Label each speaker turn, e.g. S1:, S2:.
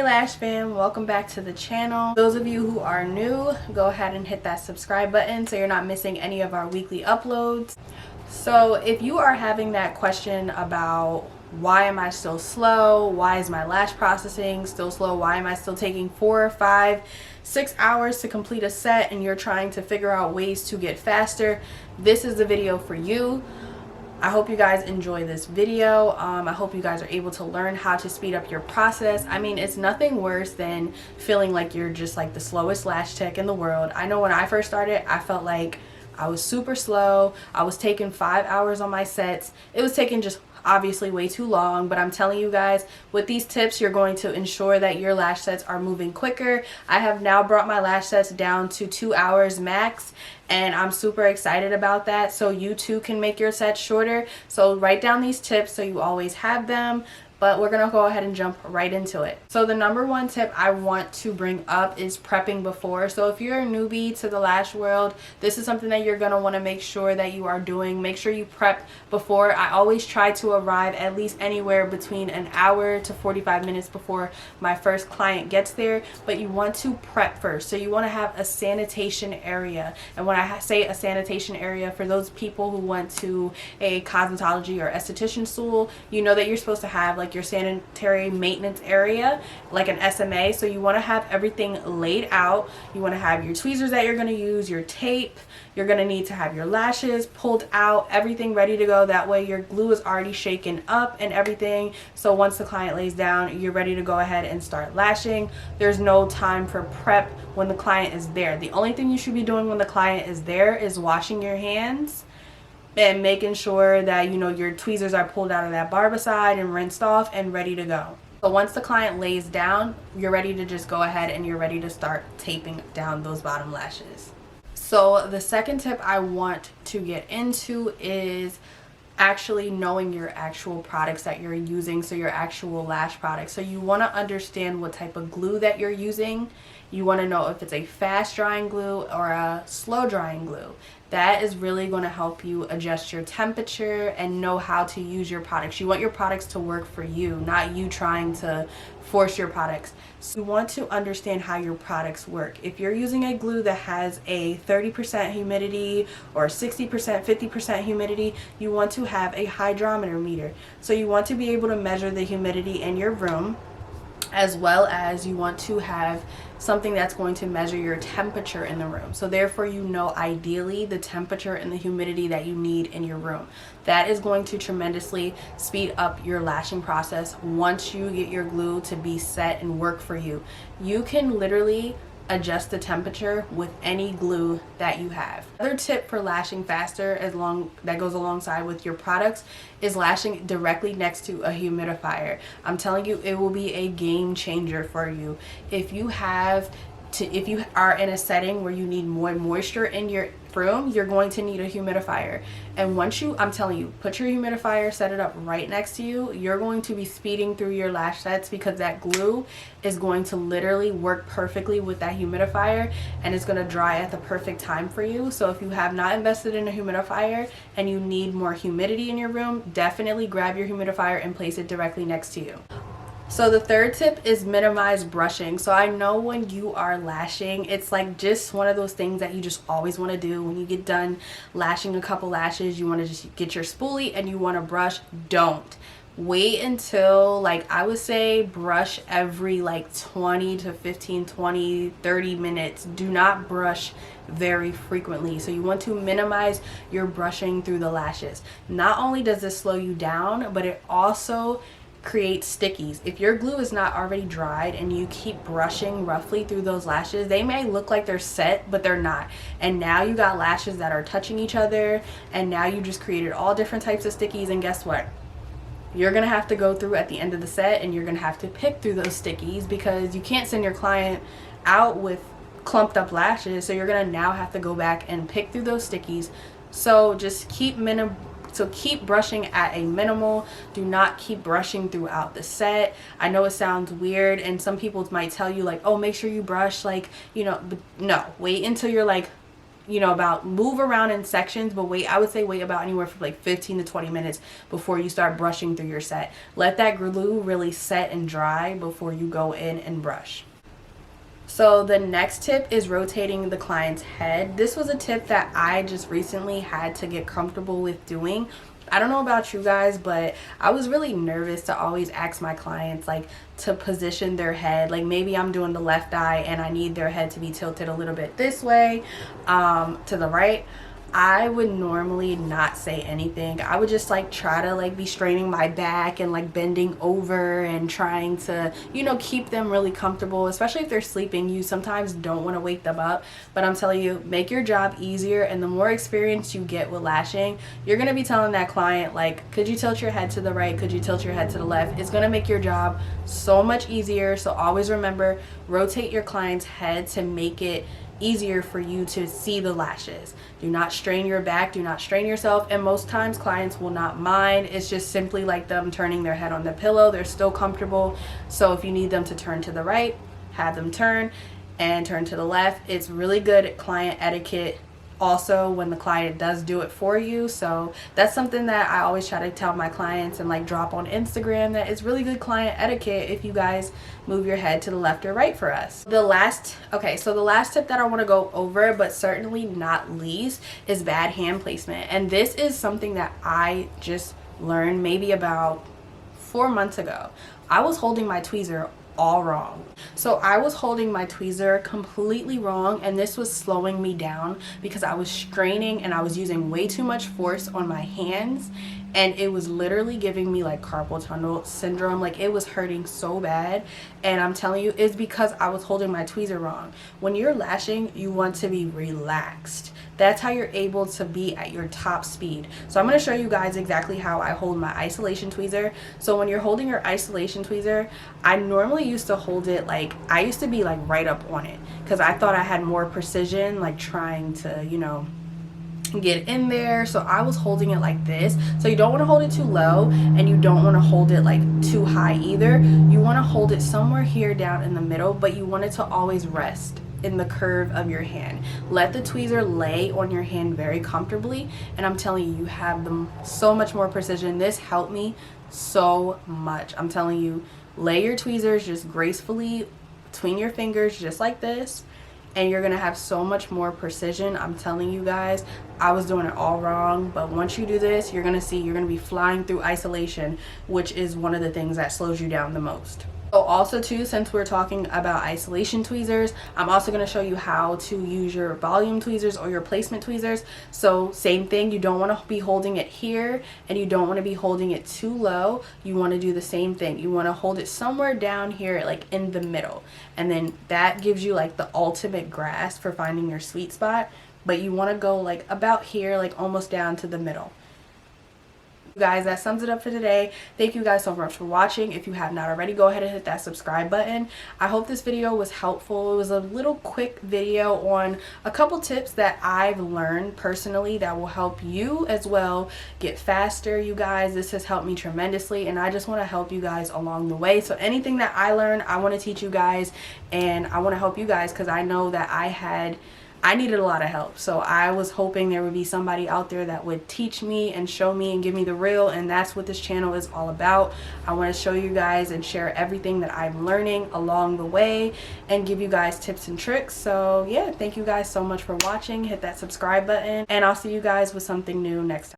S1: Hey Lash fam, welcome back to the channel. Those of you who are new, go ahead and hit that subscribe button so you're not missing any of our weekly uploads. So if you are having that question about why am I still slow, why is my lash processing still slow, why am I still taking 4, 5, 6 hours to complete a set, and you're trying to figure out ways to get faster, this is the video for you. I hope you guys enjoy this video. I hope you guys are able to learn how to speed up your process. I mean, it's nothing worse than feeling like you're just like the slowest lash tech in the world. I know when I first started, I felt like I was super slow. I was taking 5 hours on my sets. It was taking just obviously way too long, but I'm telling you guys, with these tips, you're going to ensure that your lash sets are moving quicker. I have now brought my lash sets down to 2 hours max, and I'm super excited about that, so you too can make your sets shorter. So write down these tips so you always have them. But we're gonna go ahead and jump right into it. So the number one tip I want to bring up is prepping before. So if you're a newbie to the lash world, this is something that you're gonna wanna make sure that you are doing. Make sure you prep before. I always try to arrive at least anywhere between an hour to 45 minutes before my first client gets there, but you want to prep first. So you wanna have a sanitation area. And when I say a sanitation area, for those people who went to a cosmetology or esthetician school, you know that you're supposed to have like your sanitary maintenance area, like an SMA. So you want to have everything laid out. You want to have your tweezers that you're going to use, your tape. You're going to need to have your lashes pulled out, everything ready to go. That way your glue is already shaken up and everything. So once the client lays down, you're ready to go ahead and start lashing. There's no time for prep when the client is there. The only thing you should be doing when the client is there is washing your hands and making sure that your tweezers are pulled out of that barbicide and rinsed off and ready to go. So once the client lays down, you're ready to just go ahead and you're ready to start taping down those bottom lashes. So the second tip I want to get into is actually knowing your actual products that you're using, so your actual lash products. So you want to understand what type of glue that you're using. You want to know if it's a fast drying glue or a slow drying glue. That is really going to help you adjust your temperature and know how to use your products. You want your products to work for you, not you trying to force your products. So you want to understand how your products work. If you're using a glue that has a 30% humidity or 60%, 50% humidity, you want to have a hydrometer meter. So you want to be able to measure the humidity in your room, as well as you want to have something that's going to measure your temperature in the room. So therefore you know ideally the temperature and the humidity that you need in your room. That is going to tremendously speed up your lashing process once you get your glue to be set and work for you. You can literally adjust the temperature with any glue that you have. Another tip for lashing faster that goes alongside with your products is lashing directly next to a humidifier. I'm telling you, it will be a game changer for you. If you are in a setting where you need more moisture in your room, you're going to need a humidifier. And once I'm telling you, put your humidifier, set it up right next to you, you're going to be speeding through your lash sets because that glue is going to literally work perfectly with that humidifier, and it's going to dry at the perfect time for you. So if you have not invested in a humidifier and you need more humidity in your room, definitely grab your humidifier and place it directly next to you. So the third tip is minimize brushing. So I know when you are lashing, it's like just one of those things that you just always want to do. When you get done lashing a couple lashes, you want to just get your spoolie and you want to brush. Don't. Wait until, like, I would say brush every like 20 to 15, 20, 30 minutes. Do not brush very frequently. So you want to minimize your brushing through the lashes. Not only does this slow you down, but it also create stickies. If your glue is not already dried and you keep brushing roughly through those lashes, they may look like they're set, but they're not. And now you got lashes that are touching each other, and now you just created all different types of stickies. And guess what? You're gonna have to go through at the end of the set and you're gonna have to pick through those stickies because you can't send your client out with clumped up lashes. So you're gonna now have to go back and pick through those stickies. So just keep brushing at a minimal. Do not keep brushing throughout the set. I know it sounds weird and some people might tell you like, oh, make sure you brush but no, wait until you're like about move around in sections, but I would say wait about anywhere from like 15 to 20 minutes before you start brushing through your set. Let that glue really set and dry before you go in and brush. So the next tip is rotating the client's head. This was a tip that I just recently had to get comfortable with doing. I don't know about you guys, but I was really nervous to always ask my clients like to position their head. Like maybe I'm doing the left eye and I need their head to be tilted a little bit this way, to the right. I would normally not say anything. I would just like try to like be straining my back and like bending over and trying to, keep them really comfortable, especially if they're sleeping. You sometimes don't want to wake them up, but I'm telling you, make your job easier. And the more experience you get with lashing, you're going to be telling that client like, could you tilt your head to the right? Could you tilt your head to the left? It's going to make your job so much easier. So always remember, rotate your client's head to make it easier for you to see the lashes. Do not strain your back, do not strain yourself, and most times clients will not mind. It's just simply like them turning their head on the pillow. They're still comfortable. So if you need them to turn to the right, have them turn and turn to the left. It's really good client etiquette also when the client does do it for you. So that's something that I always try to tell my clients and like drop on Instagram, that it's really good client etiquette if you guys move your head to the left or right for us. So the last tip that I want to go over, but certainly not least, is bad hand placement. And this is something that I just learned maybe about 4 months ago. I was holding my tweezer all wrong. So I was holding my tweezer completely wrong, and this was slowing me down because I was straining and I was using way too much force on my hands, and it was literally giving me like carpal tunnel syndrome. Like it was hurting so bad, and I'm telling you, it's because I was holding my tweezer wrong. When you're lashing, you want to be relaxed. That's how you're able to be at your top speed. So I'm going to show you guys exactly how I hold my isolation tweezer. So when you're holding your isolation tweezer, I normally used to hold it like, I used to be like right up on it because I thought I had more precision, like trying to, get in there. So I was holding it like this. So you don't want to hold it too low, and you don't want to hold it like too high either. You want to hold it somewhere here down in the middle, but you want it to always rest in the curve of your hand. Let the tweezer lay on your hand very comfortably, and I'm telling you, you have them so much more precision. This helped me so much. I'm telling you, lay your tweezers just gracefully between your fingers just like this, and you're gonna have so much more precision. I'm telling you guys, I was doing it all wrong, but once you do this, you're gonna see you're gonna be flying through isolation, which is one of the things that slows you down the most. So also too, since we're talking about isolation tweezers, I'm also going to show you how to use your volume tweezers or your placement tweezers. So same thing, you don't want to be holding it here, and you don't want to be holding it too low. You want to do the same thing. You want to hold it somewhere down here, like in the middle, and then that gives you like the ultimate grasp for finding your sweet spot. But you want to go like about here, like almost down to the middle. Guys, that sums it up for today. Thank you guys so much for watching. If you have not already, go ahead and hit that subscribe button. I hope this video was helpful. It was a little quick video on a couple tips that I've learned personally that will help you as well get faster. You guys, this has helped me tremendously, and I just want to help you guys along the way. So anything that I learned, I want to teach you guys, and I want to help you guys because I know that I needed a lot of help. So I was hoping there would be somebody out there that would teach me and show me and give me the real, and that's what this channel is all about. I want to show you guys and share everything that I'm learning along the way and give you guys tips and tricks. So yeah, thank you guys so much for watching. Hit that subscribe button, and I'll see you guys with something new next time.